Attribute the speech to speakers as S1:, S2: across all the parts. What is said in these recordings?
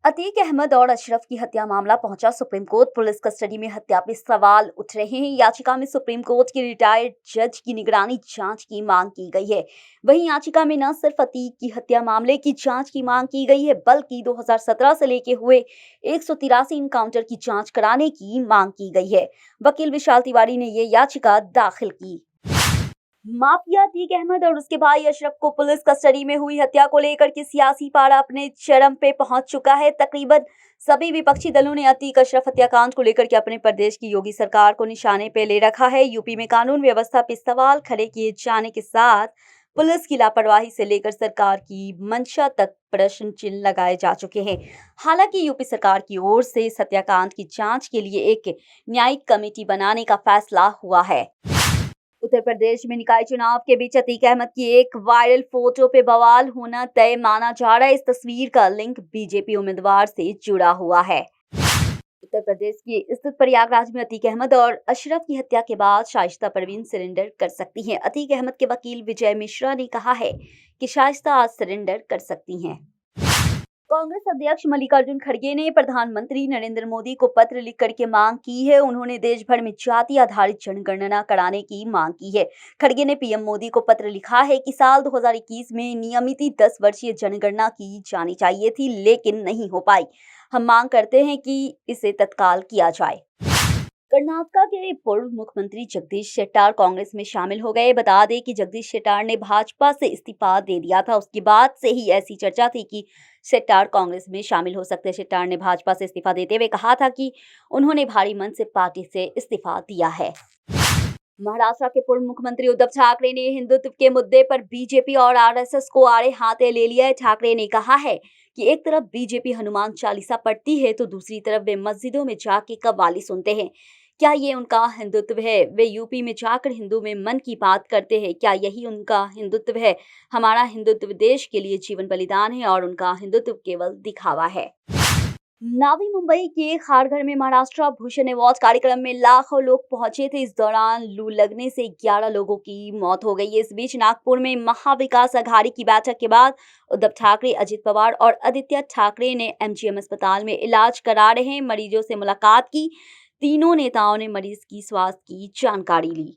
S1: अतीक अहमद और अशरफ की हत्या मामला पहुंचा सुप्रीम कोर्ट। पुलिस कस्टडी में हत्या पे सवाल उठ रहे हैं। याचिका में सुप्रीम कोर्ट के रिटायर्ड जज की निगरानी जांच की मांग की गई है। वहीं याचिका में न सिर्फ अतीक की हत्या मामले की जांच की मांग की गई है, बल्कि 2017 से लेके हुए 183 इनकाउंटर की जांच कराने की मांग की गई है। वकील विशाल तिवारी ने ये याचिका दाखिल की। माफिया अतीक अहमद और उसके भाई अशरफ को पुलिस कस्टडी में हुई हत्या को लेकर के सियासी पारा अपने चरम पे पहुंच चुका है। तकरीबन सभी विपक्षी दलों ने अतीक अशरफ हत्याकांड को लेकर के अपने प्रदेश की योगी सरकार को निशाने पे ले रखा है। यूपी में कानून व्यवस्था पे सवाल खड़े किए जाने के साथ पुलिस की लापरवाही से लेकर सरकार की मंशा तक प्रश्न चिन्ह लगाए जा चुके हैं। हालांकि यूपी सरकार की ओर से इस हत्याकांड की जांच के लिए एक न्यायिक कमेटी बनाने का फैसला हुआ है। उत्तर प्रदेश में निकाय चुनाव के बीच अतीक अहमद की एक वायरल फोटो पे बवाल होना तय माना जा रहा है। इस तस्वीर का लिंक बीजेपी उम्मीदवार से जुड़ा हुआ है। उत्तर प्रदेश के स्थित प्रयागराज में अतीक अहमद और अशरफ की हत्या के बाद शाइस्ता परवीन सरेंडर कर सकती हैं। अतीक अहमद के वकील विजय मिश्रा ने कहा है कि शाइस्ता आज सरेंडर कर सकती हैं। कांग्रेस अध्यक्ष मल्लिकार्जुन खड़गे ने प्रधानमंत्री नरेंद्र मोदी को पत्र लिख करके मांग की है। उन्होंने देश भर में जाति आधारित जनगणना कराने की मांग की है। खड़गे ने पीएम मोदी को पत्र लिखा है कि साल 2021 में नियमित 10 वर्षीय जनगणना की जानी चाहिए थी, लेकिन नहीं हो पाई। हम मांग करते हैं कि इसे तत्काल किया जाए। कर्नाटक के पूर्व मुख्यमंत्री जगदीश शेट्टार कांग्रेस में शामिल हो गए। बता दें कि जगदीश शेट्टार ने भाजपा से इस्तीफा दे दिया था। उसके बाद से ही ऐसी चर्चा थी कि शेट्टार कांग्रेस में शामिल हो सकते हैं। शेट्टार ने भाजपा से इस्तीफा देते हुए कहा था कि उन्होंने भारी मन से पार्टी से इस्तीफा दिया है। महाराष्ट्र के पूर्व मुख्यमंत्री उद्धव ठाकरे ने हिंदुत्व के मुद्दे पर बीजेपी और आरएसएस को आड़े हाथे ले लिया है। ठाकरे ने कहा है कि एक तरफ बीजेपी हनुमान चालीसा पढ़ती है तो दूसरी तरफ वे मस्जिदों में जाके कव्वाली सुनते हैं। क्या ये उनका हिंदुत्व है? वे यूपी में जाकर हिंदू में मन की बात करते हैं। क्या यही उनका हिंदुत्व है? हमारा हिंदुत्व देश के लिए जीवन बलिदान है और उनका हिंदुत्व केवल दिखावा है। नवी मुंबई के खारघर में महाराष्ट्र भूषण अवार्ड कार्यक्रम में लाखों लोग पहुंचे थे। इस दौरान लू लगने से 11 लोगों की मौत हो गई है। इस बीच नागपुर में महाविकास आघाड़ी की बैठक के बाद उद्धव ठाकरे, अजित पवार और आदित्य ठाकरे ने एमजीएम अस्पताल में इलाज करा रहे मरीजों से मुलाकात की। तीनों नेताओं ने मरीज की स्वास्थ्य की जानकारी ली।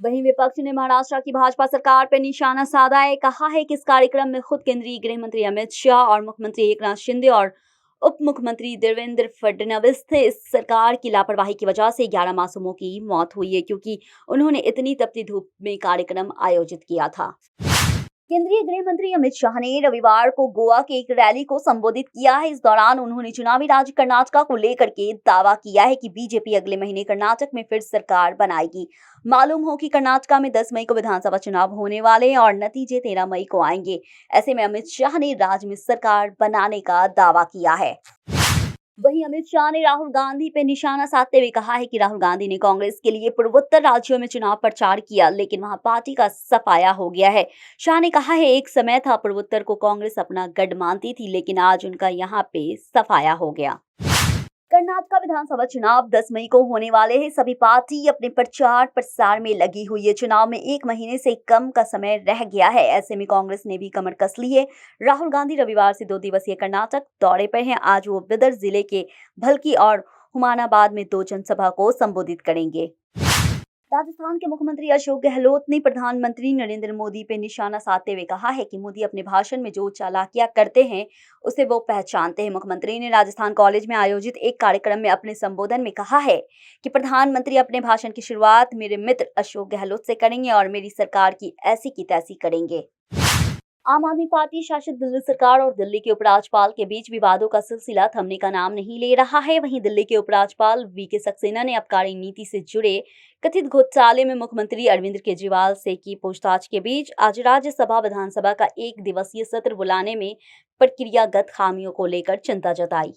S1: वहीं विपक्ष ने महाराष्ट्र की भाजपा सरकार पर निशाना साधा है। कहा है कि इस कार्यक्रम में खुद केंद्रीय गृह मंत्री अमित शाह और मुख्यमंत्री एकनाथ शिंदे और उप मुख्यमंत्री देवेंद्र फडणवीस थे। इस सरकार की लापरवाही की वजह से 11 मासूमों की मौत हुई है, क्योंकि उन्होंने इतनी तपती धूप में कार्यक्रम आयोजित किया था। केंद्रीय गृह मंत्री अमित शाह ने रविवार को गोवा के एक रैली को संबोधित किया है। इस दौरान उन्होंने चुनावी राज्य कर्नाटक को लेकर के दावा किया है कि बीजेपी अगले महीने कर्नाटक में फिर सरकार बनाएगी। मालूम हो कि कर्नाटक में 10 मई को विधानसभा चुनाव होने वाले हैं और नतीजे 13 मई को आएंगे। ऐसे में अमित शाह ने राज्य में सरकार बनाने का दावा किया है। वहीं अमित शाह ने राहुल गांधी पे निशाना साधते हुए कहा है कि राहुल गांधी ने कांग्रेस के लिए पूर्वोत्तर राज्यों में चुनाव प्रचार किया, लेकिन वहां पार्टी का सफाया हो गया है। शाह ने कहा है, एक समय था पूर्वोत्तर को कांग्रेस अपना गढ़ मानती थी, लेकिन आज उनका यहाँ पे सफाया हो गया। कर्नाटक विधानसभा चुनाव 10 मई को होने वाले हैं। सभी पार्टी अपने प्रचार प्रसार में लगी हुई है। चुनाव में 1 महीने से कम का समय रह गया है। ऐसे में कांग्रेस ने भी कमर कस ली है। राहुल गांधी रविवार से 2 दिवसीय कर्नाटक दौरे पर हैं। आज वो बिदर जिले के भलकी और हुमानाबाद में 2 जनसभा को संबोधित करेंगे। राजस्थान के मुख्यमंत्री अशोक गहलोत ने प्रधानमंत्री नरेंद्र मोदी पे निशाना साधते हुए कहा है कि मोदी अपने भाषण में जो चालाकियां करते हैं उसे वो पहचानते हैं। मुख्यमंत्री ने राजस्थान कॉलेज में आयोजित एक कार्यक्रम में अपने संबोधन में कहा है कि प्रधानमंत्री अपने भाषण की शुरुआत मेरे मित्र अशोक गहलोत से करेंगे और मेरी सरकार की ऐसी की तैसी करेंगे। आम आदमी पार्टी शासित दिल्ली सरकार और दिल्ली के उपराज्यपाल के बीच विवादों का सिलसिला थमने का नाम नहीं ले रहा है। वहीं दिल्ली के उपराज्यपाल वीके सक्सेना ने आबकारी नीति से जुड़े कथित घोटाले में मुख्यमंत्री अरविंद केजरीवाल से की पूछताछ के बीच आज राज्यसभा विधानसभा का 1 दिवसीय सत्र बुलाने में प्रक्रियागत खामियों को लेकर चिंता जताई।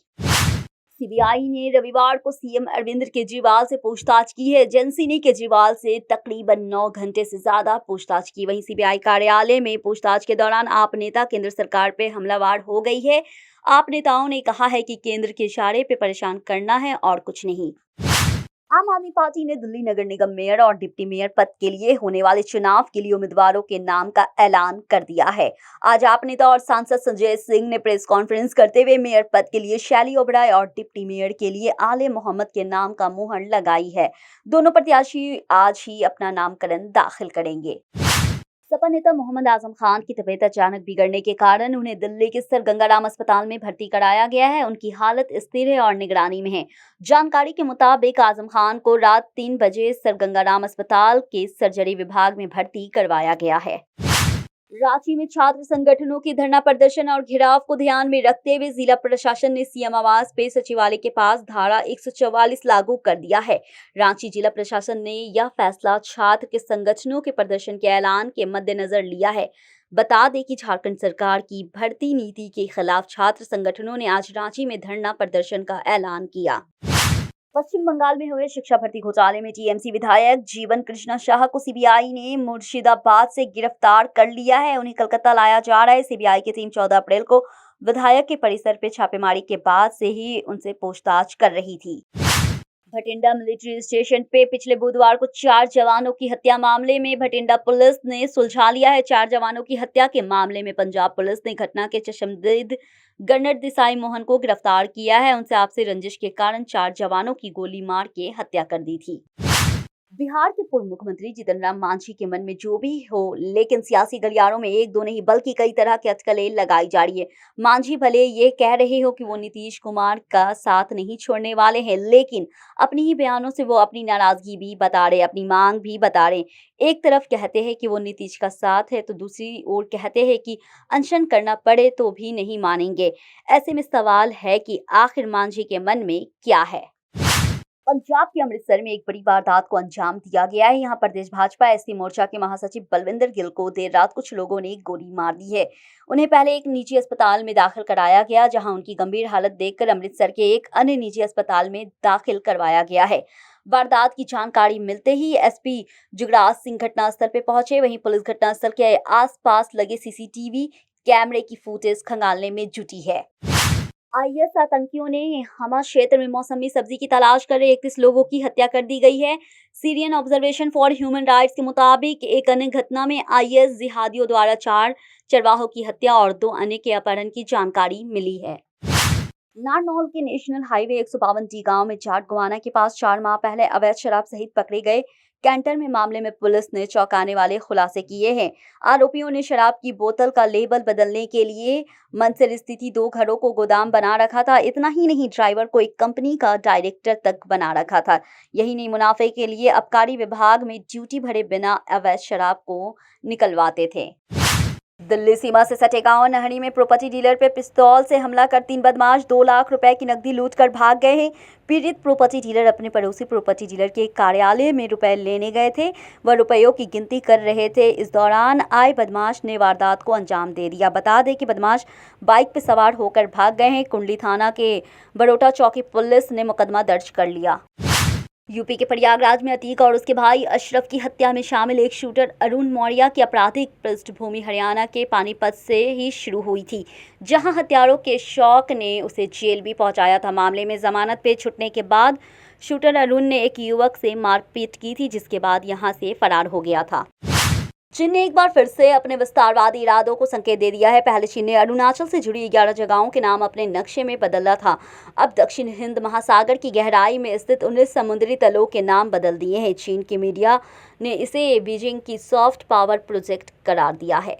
S1: सीबीआई ने रविवार को सीएम अरविंद केजरीवाल से पूछताछ की है। एजेंसी ने केजरीवाल से तकरीबन 9 घंटे से ज्यादा पूछताछ की। वहीं सीबीआई कार्यालय में पूछताछ के दौरान आप नेता केंद्र सरकार पे हमलावर हो गई है। आप नेताओं ने कहा है कि केंद्र के इशारे पे परेशान करना है और कुछ नहीं। आम आदमी पार्टी ने दिल्ली नगर निगम मेयर और डिप्टी मेयर पद के लिए होने वाले चुनाव के लिए उम्मीदवारों के नाम का ऐलान कर दिया है। आज आप नेता और सांसद संजय सिंह ने प्रेस कॉन्फ्रेंस करते हुए मेयर पद के लिए शैली ओबराय और डिप्टी मेयर के लिए आले मोहम्मद के नाम का मुहर लगाई है। दोनों प्रत्याशी आज ही अपना नामकरण दाखिल करेंगे। सपा नेता मोहम्मद आजम खान की तबीयत अचानक बिगड़ने के कारण उन्हें दिल्ली के सर गंगाराम अस्पताल में भर्ती कराया गया है। उनकी हालत स्थिर है और निगरानी में है। जानकारी के मुताबिक आजम खान को रात 3 बजे सर गंगाराम अस्पताल के सर्जरी विभाग में भर्ती करवाया गया है। रांची में छात्र संगठनों की धरना प्रदर्शन और घेराव को ध्यान में रखते हुए जिला प्रशासन ने सीएम आवास पे सचिवालय के पास धारा 144 लागू कर दिया है। रांची जिला प्रशासन ने यह फैसला छात्र के संगठनों के प्रदर्शन के ऐलान के मद्देनजर लिया है। बता दें कि झारखंड सरकार की भर्ती नीति के खिलाफ छात्र संगठनों ने आज रांची में धरना प्रदर्शन का ऐलान किया। पश्चिम बंगाल में हुए शिक्षा भर्ती घोटाले में टीएमसी विधायक जीवन कृष्णा शाह को सीबीआई ने मुर्शिदाबाद से गिरफ्तार कर लिया है। उन्हें कलकत्ता लाया जा रहा है। सीबीआई की टीम 14 अप्रैल को विधायक के परिसर पे छापेमारी के बाद से ही उनसे पूछताछ कर रही थी। भटिंडा मिलिट्री स्टेशन पे पिछले बुधवार को 4 जवानों की हत्या मामले में भटिंडा पुलिस ने सुलझा लिया है। 4 जवानों की हत्या के मामले में पंजाब पुलिस ने घटना के चश्मदीद गन्नर देसाई मोहन को गिरफ्तार किया है। उनसे आपसी रंजिश के कारण 4 जवानों की गोली मार के हत्या कर दी थी। बिहार के पूर्व मुख्यमंत्री जीतन राम मांझी के मन में जो भी हो, लेकिन सियासी गलियारों में एक दो नहीं बल्कि कई तरह की अटकलें लगाई जा रही है। मांझी भले ये कह रहे हो कि वो नीतीश कुमार का साथ नहीं छोड़ने वाले हैं, लेकिन अपनी ही बयानों से वो अपनी नाराजगी भी बता रहे, अपनी मांग भी बता रहे। एक तरफ कहते हैं कि वो नीतीश का साथ है, तो दूसरी ओर कहते हैं कि अनशन करना पड़े तो भी नहीं मानेंगे। ऐसे में सवाल है कि आखिर मांझी के मन में क्या है। पंजाब के अमृतसर में एक बड़ी वारदात को अंजाम दिया गया है। यहाँ प्रदेश भाजपा एससी मोर्चा के महासचिव बलविंदर गिल को देर रात कुछ लोगों ने गोली मार दी है। उन्हें पहले एक निजी अस्पताल में दाखिल कराया गया, जहां उनकी गंभीर हालत देखकर अमृतसर के एक अन्य निजी अस्पताल में दाखिल करवाया गया है। वारदात की जानकारी मिलते ही एसपी जुगराज सिंह घटनास्थल पर पहुंचे। वहीं पुलिस घटनास्थल के आसपास लगे सीसीटीवी कैमरे की फुटेज खंगालने में जुटी है। आईएस आतंकियों ने हमा क्षेत्र में मौसमी सब्जी की तलाश कर रहे 31 लोगों की हत्या कर दी गई है। Syrian observation for human rights के मुताबिक एक अन्य घटना में आईएस जिहादियों द्वारा 4 चरवाहों की हत्या और 2 अन्य के अपहरण की जानकारी मिली है। नारनौल के नेशनल हाईवे 152 गांव में चाटगवाना के पास 4 माह पहले अवैध शराब सहित पकड़े गए कैंटर में मामले में पुलिस ने चौंकाने वाले खुलासे किए हैं। आरोपियों ने शराब की बोतल का लेबल बदलने के लिए मंसिर स्थित 2 घरों को गोदाम बना रखा था। इतना ही नहीं, ड्राइवर को एक कंपनी का डायरेक्टर तक बना रखा था। यही नहीं, मुनाफे के लिए आबकारी विभाग में ड्यूटी भरे बिना अवैध शराब को निकलवाते थे। दिल्ली सीमा से सटे गांव नहरी में प्रॉपर्टी डीलर पर पिस्तौल से हमला कर 3 बदमाश 2 लाख रुपए की नकदी लूट कर भाग गए हैं। पीड़ित प्रॉपर्टी डीलर अपने पड़ोसी प्रॉपर्टी डीलर के कार्यालय में रुपए लेने गए थे। वह रुपयों की गिनती कर रहे थे। इस दौरान आए बदमाश ने वारदात को अंजाम दे दिया। बता दें कि बदमाश बाइक पर सवार होकर भाग गए हैं। कुंडली थाना के बरोटा चौकी पुलिस ने मुकदमा दर्ज कर लिया। यूपी के प्रयागराज में अतीक और उसके भाई अशरफ की हत्या में शामिल एक शूटर अरुण मौर्य की आपराधिक पृष्ठभूमि हरियाणा के पानीपत से ही शुरू हुई थी, जहां हत्यारों के शौक ने उसे जेल भी पहुंचाया था। मामले में जमानत पे छूटने के बाद शूटर अरुण ने एक युवक से मारपीट की थी, जिसके बाद यहां से फरार हो गया था। चीन ने एक बार फिर से अपने विस्तारवादी इरादों को संकेत दे दिया है। पहले चीन ने अरुणाचल से जुड़ी 11 जगहों के नाम अपने नक्शे में बदला था। अब दक्षिण हिंद महासागर की गहराई में स्थित 19 समुद्री तलों के नाम बदल दिए हैं। चीन के मीडिया ने इसे बीजिंग की सॉफ्ट पावर प्रोजेक्ट करार दिया है।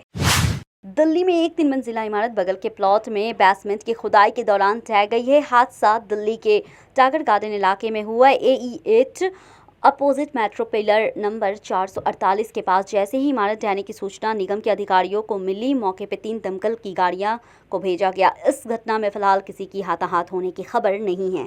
S1: दिल्ली में एक 3 मंजिला इमारत बगल के प्लॉट में बेसमेंट की खुदाई के दौरान ढह गई है। हादसा दिल्ली के टाइगर गार्डन इलाके में हुआ। AE8 opposite metro pillar number 448 के पास जैसे ही इमारत ढहने की सूचना निगम के अधिकारियों को मिली, मौके पर 3 दमकल की गाड़ियां को भेजा गया। इस घटना में फिलहाल किसी की हाथाहाथ होने की खबर नहीं है।